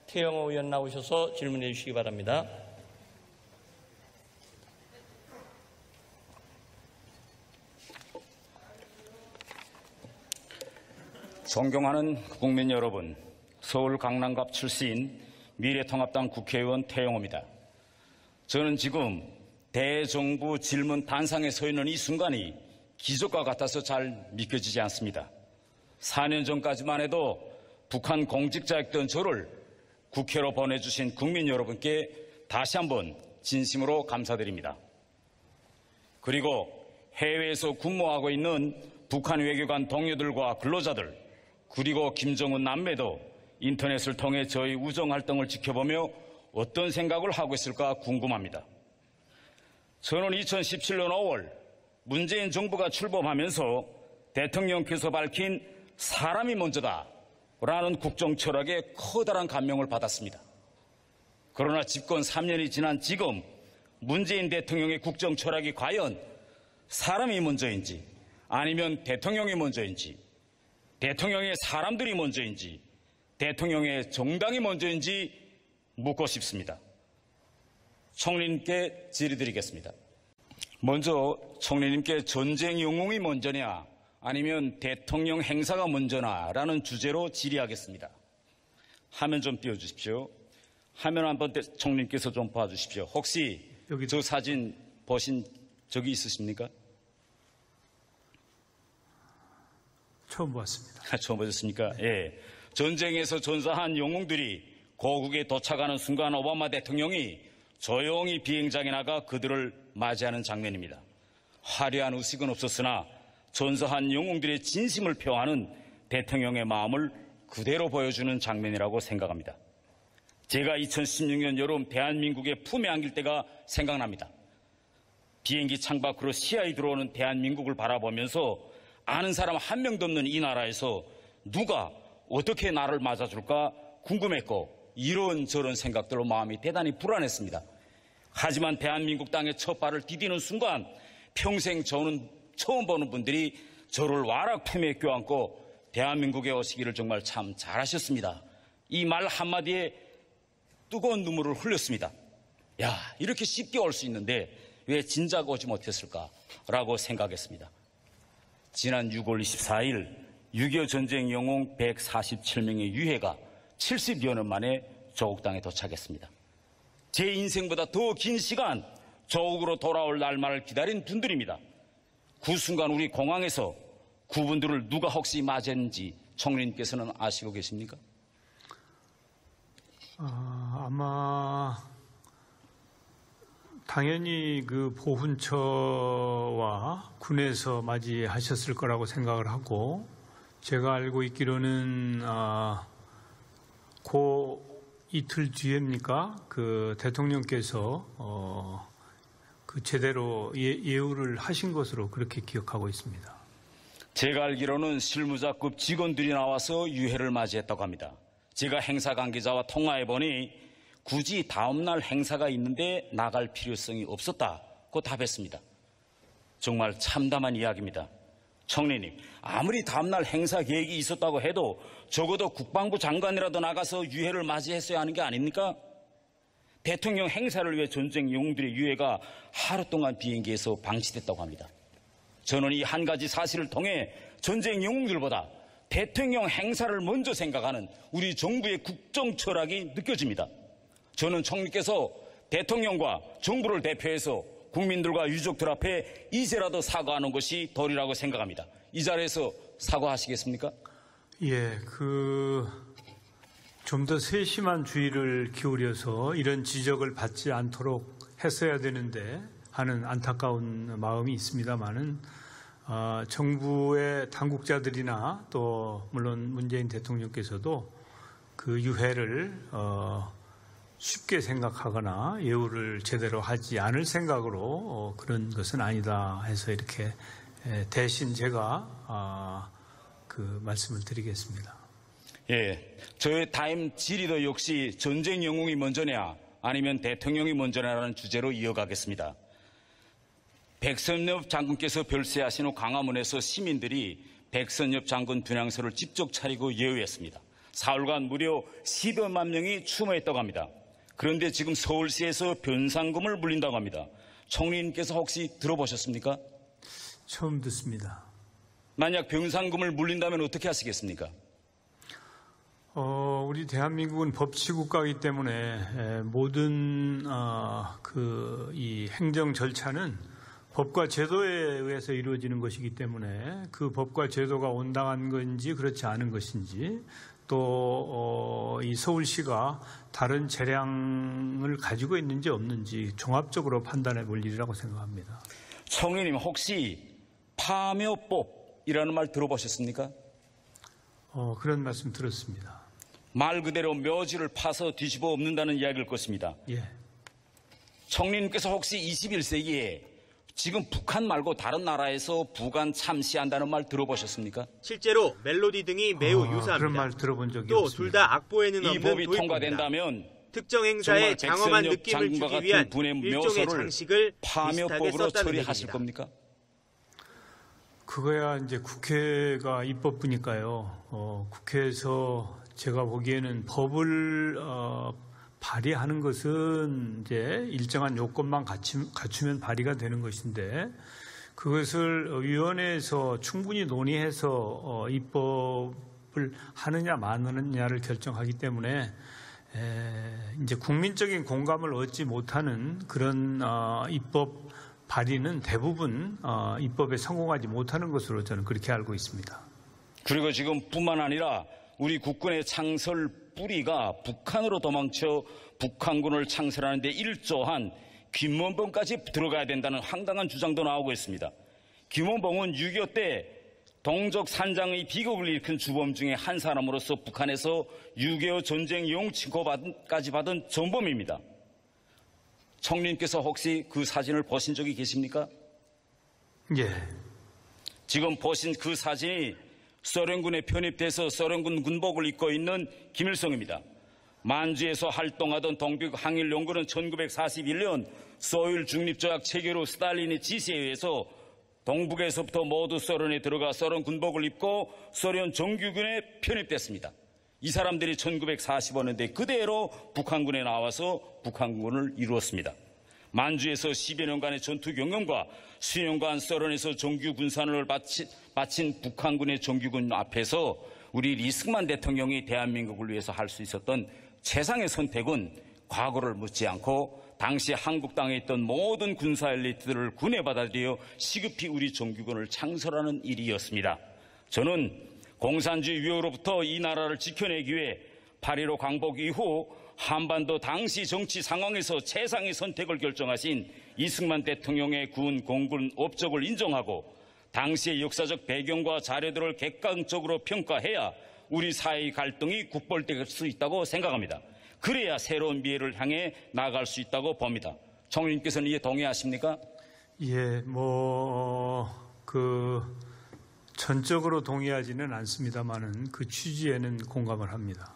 태영호 의원 나오셔서 질문해 주시기 바랍니다. 존경하는 국민 여러분, 서울 강남갑 출신 미래통합당 국회의원 태영호입니다. 저는 지금 대정부 질문 단상에 서 있는 이 순간이 기적과 같아서 잘 믿겨지지 않습니다. 4년 전까지만 해도 북한 공직자였던 저를 국회로 보내주신 국민 여러분께 다시 한번 진심으로 감사드립니다. 그리고 해외에서 근무하고 있는 북한 외교관 동료들과 근로자들, 그리고 김정은 남매도 인터넷을 통해 저희 우정활동을 지켜보며 어떤 생각을 하고 있을까 궁금합니다. 저는 2017년 5월 문재인 정부가 출범하면서 대통령께서 밝힌 사람이 먼저다라는 국정 철학에 커다란 감명을 받았습니다. 그러나 집권 3년이 지난 지금 문재인 대통령의 국정 철학이 과연 사람이 먼저인지 아니면 대통령이 먼저인지, 대통령의 사람들이 먼저인지, 대통령의 정당이 먼저인지 묻고 싶습니다. 총리님께 질의드리겠습니다. 먼저 총리님께 전쟁 영웅이 먼저냐 아니면 대통령 행사가 먼저냐라는 주제로 질의하겠습니다. 화면 좀 띄워주십시오. 화면 한번 총리님께서 좀 봐주십시오. 혹시 여기 저 사진 보신 적이 있으십니까? 처음 봤습니다. 처음 보셨습니까? 예. 전쟁에서 전사한 영웅들이 고국에 도착하는 순간 오바마 대통령이 조용히 비행장에 나가 그들을 맞이하는 장면입니다. 화려한 의식은 없었으나 전사한 영웅들의 진심을 표하는 대통령의 마음을 그대로 보여주는 장면이라고 생각합니다. 제가 2016년 여름 대한민국의 품에 안길 때가 생각납니다. 비행기 창밖으로 시야에 들어오는 대한민국을 바라보면서 아는 사람 한 명도 없는 이 나라에서 누가 어떻게 나를 맞아줄까 궁금했고 이런저런 생각들로 마음이 대단히 불안했습니다. 하지만 대한민국 땅에 첫 발을 디디는 순간 평생 저는 처음 보는 분들이 저를 와락 품에 껴안고 대한민국에 오시기를 정말 참 잘하셨습니다. 이 말 한마디에 뜨거운 눈물을 흘렸습니다. 야, 이렇게 쉽게 올 수 있는데 왜 진작 오지 못했을까라고 생각했습니다. 지난 6월 24일 6.25 전쟁 영웅 147명의 유해가 70여 년 만에 조국 땅에 도착했습니다. 제 인생보다 더 긴 시간 조국으로 돌아올 날만을 기다린 분들입니다. 그 순간 우리 공항에서 그분들을 누가 혹시 맞았는지 총리님께서는 아시고 계십니까? 아마 당연히 그 보훈처와 군에서 맞이하셨을 거라고 생각을 하고, 제가 알고 있기로는 그 이틀 뒤입니까? 그 대통령께서 그 제대로 예우를 하신 것으로 그렇게 기억하고 있습니다. 제가 알기로는 실무자급 직원들이 나와서 유해를 맞이했다고 합니다. 제가 행사 관계자와 통화해보니 굳이 다음날 행사가 있는데 나갈 필요성이 없었다고 답했습니다. 정말 참담한 이야기입니다. 총리님, 아무리 다음날 행사 계획이 있었다고 해도 적어도 국방부 장관이라도 나가서 유해를 맞이했어야 하는 게 아닙니까? 대통령 행사를 위해 전쟁 영웅들의 유해가 하루 동안 비행기에서 방치됐다고 합니다. 저는 이 한 가지 사실을 통해 전쟁 영웅들보다 대통령 행사를 먼저 생각하는 우리 정부의 국정 철학이 느껴집니다. 저는 총리께서 대통령과 정부를 대표해서 국민들과 유족들 앞에 이제라도 사과하는 것이 도리라고 생각합니다. 이 자리에서 사과하시겠습니까? 예, 좀 더 세심한 주의를 기울여서 이런 지적을 받지 않도록 했어야 되는데 하는 안타까운 마음이 있습니다만은, 정부의 당국자들이나 또 물론 문재인 대통령께서도 그 유해를 쉽게 생각하거나 예우를 제대로 하지 않을 생각으로 그런 것은 아니다 해서 이렇게 대신 제가 그 말씀을 드리겠습니다. 예, 저의 타임 질의도 역시 전쟁 영웅이 먼저냐 아니면 대통령이 먼저냐라는 주제로 이어가겠습니다. 백선엽 장군께서 별세하신 후 광화문에서 시민들이 백선엽 장군 분향소를 직접 차리고 예우했습니다. 사흘간 무려 10여만 명이 추모했다고 합니다. 그런데 지금 서울시에서 변상금을 물린다고 합니다. 총리님께서 혹시 들어보셨습니까? 처음 듣습니다. 만약 변상금을 물린다면 어떻게 하시겠습니까? 우리 대한민국은 법치국가이기 때문에 모든 이 행정 절차는 법과 제도에 의해서 이루어지는 것이기 때문에 그 법과 제도가 온당한 건지 그렇지 않은 것인지 또 이 서울시가 다른 재량을 가지고 있는지 없는지 종합적으로 판단해 볼 일이라고 생각합니다. 총리님 혹시 파묘법이라는 말 들어보셨습니까? 그런 말씀 들었습니다. 말 그대로 묘지를 파서 뒤집어 엎는다는 이야기일 것입니다. 예. 총리님께서 혹시 21세기에 지금 북한 말고 다른 나라에서 부관 참시한다는 말 들어보셨습니까? 실제로 멜로디 등이 매우 유사합니다. 그런 말 들어본 적이 또 없습니다. 둘 다 악보에는 이 없는 법이 도입부입니다. 통과된다면 특정 행사에 정말 장엄한 백선엽 느낌을 장군과 주기 위한 같은 분의 일종의 묘소를 장식을 비슷하게 파묘법으로 썼다는 처리하실 얘기입니다. 겁니까? 그거야 이제 국회가 입법부니까요. 국회에서 제가 보기에는 법을 발의하는 것은 이제 일정한 요건만 갖추면 발의가 되는 것인데 그것을 위원회에서 충분히 논의해서 입법을 하느냐 마느냐를 결정하기 때문에 이제 국민적인 공감을 얻지 못하는 그런 입법 발의는 대부분 입법에 성공하지 못하는 것으로 저는 그렇게 알고 있습니다. 그리고 지금 뿐만 아니라 우리 국군의 창설 뿌리가 북한으로 도망쳐 북한군을 창설하는 데 일조한 김원봉까지 들어가야 된다는 황당한 주장도 나오고 있습니다. 김원봉은 6.25 때 동족 산장의 비극을 일으킨 주범 중에 한 사람으로서 북한에서 6.25 전쟁 용 칭호까지 받은 전범입니다. 총리님께서 혹시 그 사진을 보신 적이 계십니까? 예. 지금 보신 그 사진이 소련군에 편입돼서 소련군 군복을 입고 있는 김일성입니다. 만주에서 활동하던 동북 항일연구는 1941년 소율 중립조약 체결 후 스탈린의 지시에 의해서 동북에서부터 모두 소련에 들어가 소련 군복을 입고 소련 정규군에 편입됐습니다. 이 사람들이 1945년대 그대로 북한군에 나와서 북한군을 이루었습니다. 만주에서 10여 년간의 전투 경험과 수년간 소련에서 정규 군사를 바친 북한군의 정규군 앞에서 우리 리스크만 대통령이 대한민국을 위해서 할 수 있었던 최상의 선택은 과거를 묻지 않고 당시 한국 땅에 있던 모든 군사 엘리트들을 군에 받아들여 시급히 우리 정규군을 창설하는 일이었습니다. 저는 공산주의 위협으로부터 이 나라를 지켜내기 위해 8.15 광복 이후 한반도 당시 정치 상황에서 최상의 선택을 결정하신 이승만 대통령의 군, 공군 업적을 인정하고 당시의 역사적 배경과 자료들을 객관적으로 평가해야 우리 사회의 갈등이 국볼될 수 있다고 생각합니다. 그래야 새로운 미래를 향해 나아갈 수 있다고 봅니다. 총리님께서는 이에 동의하십니까? 예, 전적으로 동의하지는 않습니다만은 그 취지에는 공감을 합니다.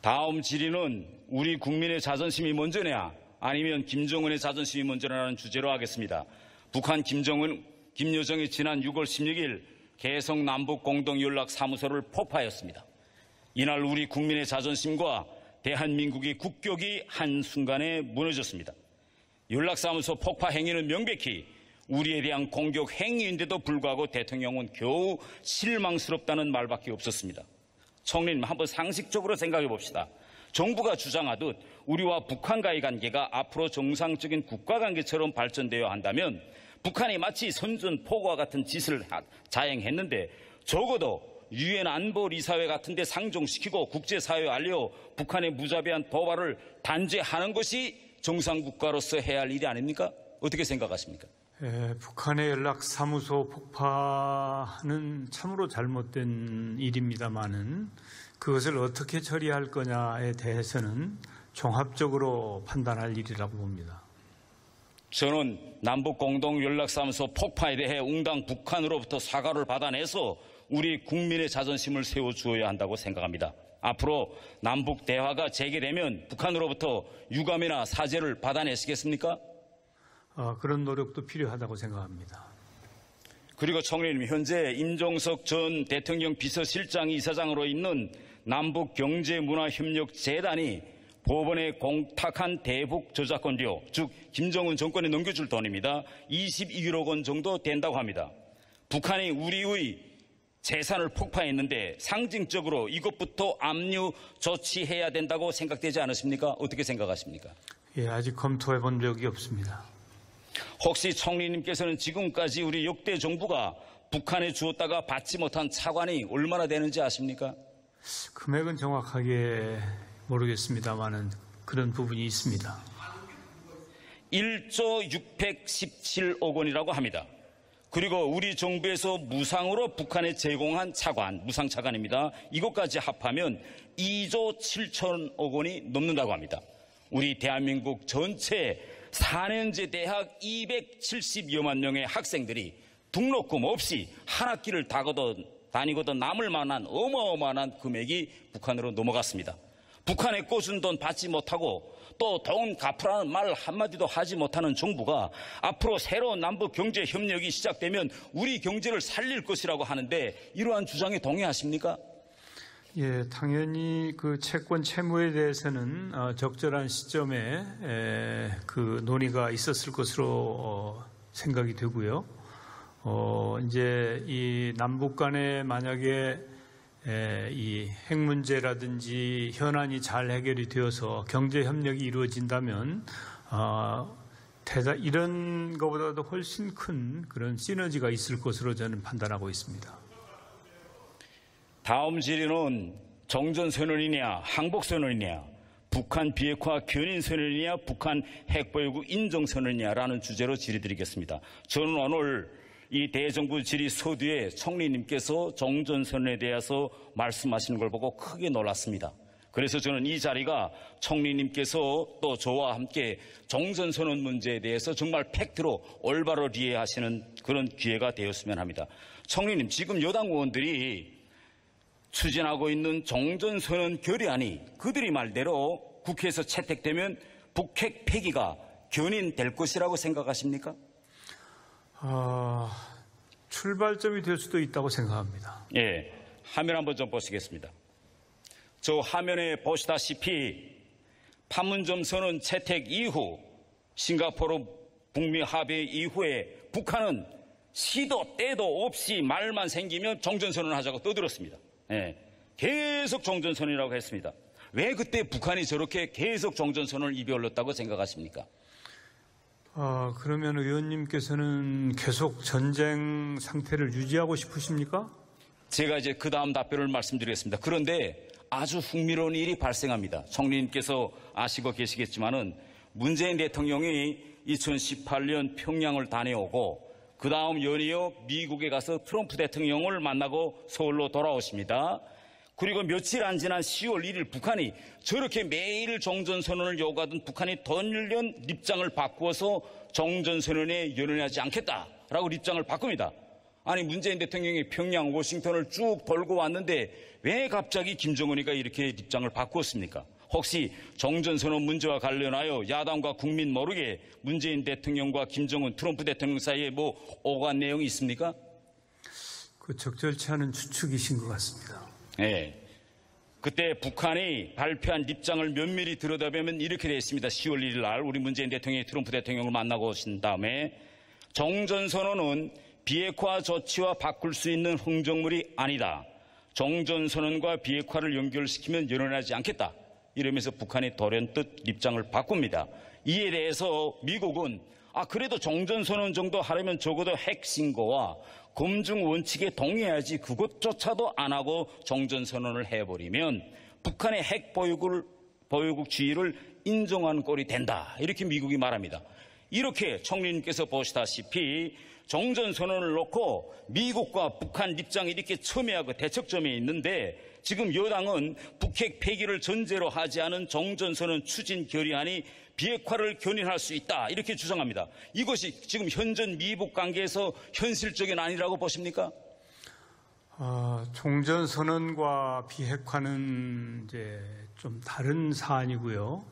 다음 질의는 우리 국민의 자존심이 먼저냐 아니면 김정은의 자존심이 먼저냐는 주제로 하겠습니다. 북한 김여정이 지난 6월 16일 개성 남북 공동연락사무소를 폭파하였습니다. 이날 우리 국민의 자존심과 대한민국의 국격이 한순간에 무너졌습니다. 연락사무소 폭파 행위는 명백히 우리에 대한 공격 행위인데도 불구하고 대통령은 겨우 실망스럽다는 말밖에 없었습니다. 총리님, 한번 상식적으로 생각해 봅시다. 정부가 주장하듯 우리와 북한과의 관계가 앞으로 정상적인 국가관계처럼 발전되어야 한다면 북한이 마치 선전포고와 같은 짓을 자행했는데 적어도 유엔 안보리사회 같은 데 상정시키고 국제사회에 알려 북한의 무자비한 도발을 단죄하는 것이 정상국가로서 해야 할 일이 아닙니까? 어떻게 생각하십니까? 북한의 연락사무소 폭파는 참으로 잘못된 일입니다마는 그것을 어떻게 처리할 거냐에 대해서는 종합적으로 판단할 일이라고 봅니다. 저는 남북공동연락사무소 폭파에 대해 웅당 북한으로부터 사과를 받아내서 우리 국민의 자존심을 세워주어야 한다고 생각합니다. 앞으로 남북 대화가 재개되면 북한으로부터 유감이나 사죄를 받아내시겠습니까? 그런 노력도 필요하다고 생각합니다. 그리고 총리님, 현재 임종석 전 대통령 비서실장 이사장으로 있는 남북경제문화협력재단이 법원에 공탁한 대북 저작권료, 즉 김정은 정권에 넘겨줄 돈입니다. 22억 원 정도 된다고 합니다. 북한이 우리의 재산을 폭파했는데 상징적으로 이것부터 압류 조치해야 된다고 생각되지 않으십니까? 어떻게 생각하십니까? 예, 아직 검토해 본 적이 없습니다. 혹시 총리님께서는 지금까지 우리 역대 정부가 북한에 주었다가 받지 못한 차관이 얼마나 되는지 아십니까? 금액은 정확하게 모르겠습니다만은 그런 부분이 있습니다. 1조 617억 원이라고 합니다. 그리고 우리 정부에서 무상으로 북한에 제공한 차관, 무상 차관입니다. 이것까지 합하면 2조 7천억 원이 넘는다고 합니다. 우리 대한민국 전체 4년제 대학 270여만 명의 학생들이 등록금 없이 한 학기를 다니고도 남을 만한 어마어마한 금액이 북한으로 넘어갔습니다. 북한에 꽂은 돈 받지 못하고 또 돈 갚으라는 말 한마디도 하지 못하는 정부가 앞으로 새로운 남북 경제 협력이 시작되면 우리 경제를 살릴 것이라고 하는데 이러한 주장에 동의하십니까? 예, 당연히 그 채권 채무에 대해서는 적절한 시점에 그 논의가 있었을 것으로 생각이 되고요. 이제 이 남북 간에 만약에 이 핵 문제라든지 현안이 잘 해결이 되어서 경제 협력이 이루어진다면 이런 것보다도 훨씬 큰 그런 시너지가 있을 것으로 저는 판단하고 있습니다. 다음 질의는 정전선언이냐 항복선언이냐 북한 비핵화 견인선언이냐 북한 핵보유국 인정선언이냐라는 주제로 질의드리겠습니다. 저는 오늘 이 대정부 질의 서두에 총리님께서 정전선언에 대해서 말씀하시는 걸 보고 크게 놀랐습니다. 그래서 저는 이 자리가 총리님께서 또 저와 함께 정전선언 문제에 대해서 정말 팩트로 올바로 리해하시는 그런 기회가 되었으면 합니다. 총리님, 지금 여당 의원들이 추진하고 있는 정전선언 결의안이 그들이 말대로 국회에서 채택되면 북핵 폐기가 견인될 것이라고 생각하십니까? 출발점이 될 수도 있다고 생각합니다. 예, 화면 한번 좀 보시겠습니다. 저 화면에 보시다시피 판문점 선언 채택 이후 싱가포르 북미 합의 이후에 북한은 시도 때도 없이 말만 생기면 정전선언을 하자고 떠들었습니다. 예, 계속 정전선언이라고 했습니다. 왜 그때 북한이 저렇게 계속 정전선언을 입에 올렸다고 생각하십니까? 그러면 의원님께서는 계속 전쟁 상태를 유지하고 싶으십니까? 제가 이제 그 다음 답변을 말씀드리겠습니다. 그런데 아주 흥미로운 일이 발생합니다. 총리님께서 아시고 계시겠지만은 문재인 대통령이 2018년 평양을 다녀오고 그 다음 연이어 미국에 가서 트럼프 대통령을 만나고 서울로 돌아오십니다. 그리고 며칠 안 지난 10월 1일 북한이 저렇게 매일 정전선언을 요구하던 북한이 던년 입장을 바꾸어서 정전선언에 연연하지 않겠다라고 입장을 바꿉니다. 아니 문재인 대통령이 평양, 워싱턴을 쭉 돌고 왔는데 왜 갑자기 김정은이가 이렇게 입장을 바꾸었습니까? 혹시 정전선언 문제와 관련하여 야당과 국민 모르게 문재인 대통령과 김정은, 트럼프 대통령 사이에 뭐 오간 내용이 있습니까? 그 적절치 않은 추측이신 것 같습니다. 네. 그때 북한이 발표한 입장을 면밀히 들여다보면 이렇게 되어 있습니다. 10월 1일 날 우리 문재인 대통령이 트럼프 대통령을 만나고 오신 다음에 정전선언은 비핵화 조치와 바꿀 수 있는 흥정물이 아니다. 정전선언과 비핵화를 연결시키면 연연하지 않겠다. 이러면서 북한이 돌연뜻 입장을 바꿉니다. 이에 대해서 미국은 그래도 정전선언 정도 하려면 적어도 핵신고와 검증 원칙에 동의해야지 그것조차도 안 하고 정전선언을 해버리면 북한의 핵 보유국주의를 인정하는 꼴이 된다. 이렇게 미국이 말합니다. 이렇게 총리님께서 보시다시피 정전선언을 놓고 미국과 북한 입장이 이렇게 첨예하고 대척점에 있는데 지금 여당은 북핵 폐기를 전제로 하지 않은 정전선언 추진 결의안이 비핵화를 견인할 수 있다 이렇게 주장합니다. 이것이 지금 현전 미북 관계에서 현실적인 안이라고 보십니까? 종전선언과 비핵화는 이제 좀 다른 사안이고요.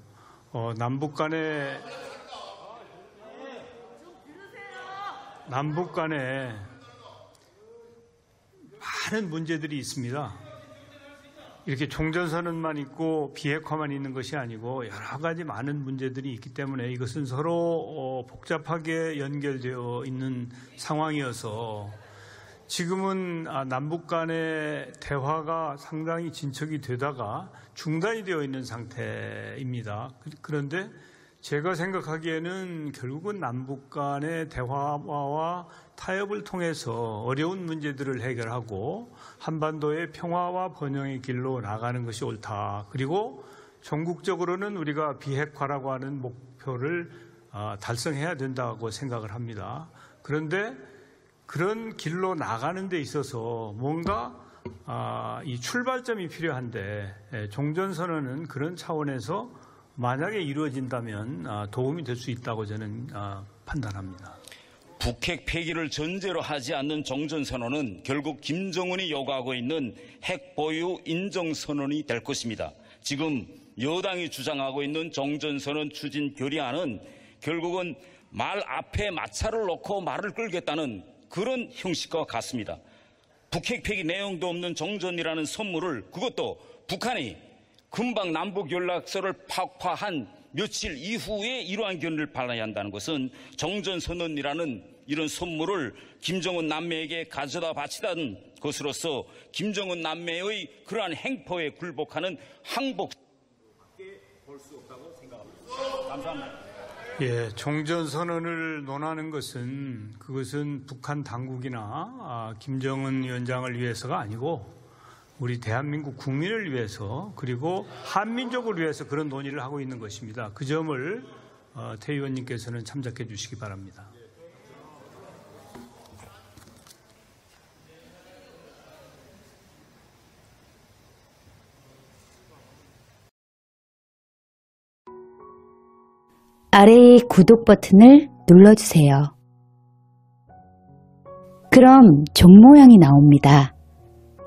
남북 간에 많은 문제들이 있습니다. 이렇게 종전선언만 있고 비핵화만 있는 것이 아니고 여러 가지 많은 문제들이 있기 때문에 이것은 서로 복잡하게 연결되어 있는 상황이어서 지금은 남북 간의 대화가 상당히 진척이 되다가 중단이 되어 있는 상태입니다. 그런데 제가 생각하기에는 결국은 남북 간의 대화와 타협을 통해서 어려운 문제들을 해결하고 한반도의 평화와 번영의 길로 나가는 것이 옳다. 그리고 전국적으로는 우리가 비핵화라고 하는 목표를 달성해야 된다고 생각을 합니다. 그런데 그런 길로 나가는 데 있어서 뭔가 이 출발점이 필요한데 종전선언은 그런 차원에서 만약에 이루어진다면 도움이 될 수 있다고 저는 판단합니다. 북핵 폐기를 전제로 하지 않는 종전선언은 결국 김정은이 요구하고 있는 핵 보유 인정선언이 될 것입니다. 지금 여당이 주장하고 있는 종전선언 추진 결의안은 결국은 말 앞에 마찰을 놓고 말을 끌겠다는 그런 형식과 같습니다. 북핵 폐기 내용도 없는 종전이라는 선물을 그것도 북한이 금방 남북 연락소를 파악한 며칠 이후에 이러한 견해를 발휘해야 한다는 것은 종전선언이라는 이런 선물을 김정은 남매에게 가져다 바치던 것으로서 김정은 남매의 그러한 행포에 굴복하는 항복밖에 볼 수 없다고 생각합니다. 감사합니다. 예, 종전선언을 논하는 것은 그것은 북한 당국이나 김정은 위원장을 위해서가 아니고 우리 대한민국 국민을 위해서 그리고 한민족을 위해서 그런 논의를 하고 있는 것입니다. 그 점을 태 의원님께서는 참작해 주시기 바랍니다. 아래의 구독 버튼을 눌러주세요. 그럼 종 모양이 나옵니다.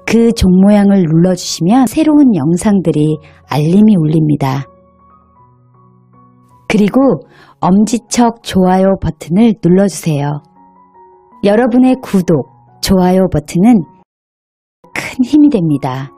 그 종 모양을 눌러주시면 새로운 영상들이 알림이 울립니다. 그리고 엄지척 좋아요 버튼을 눌러주세요. 여러분의 구독, 좋아요 버튼은 큰 힘이 됩니다.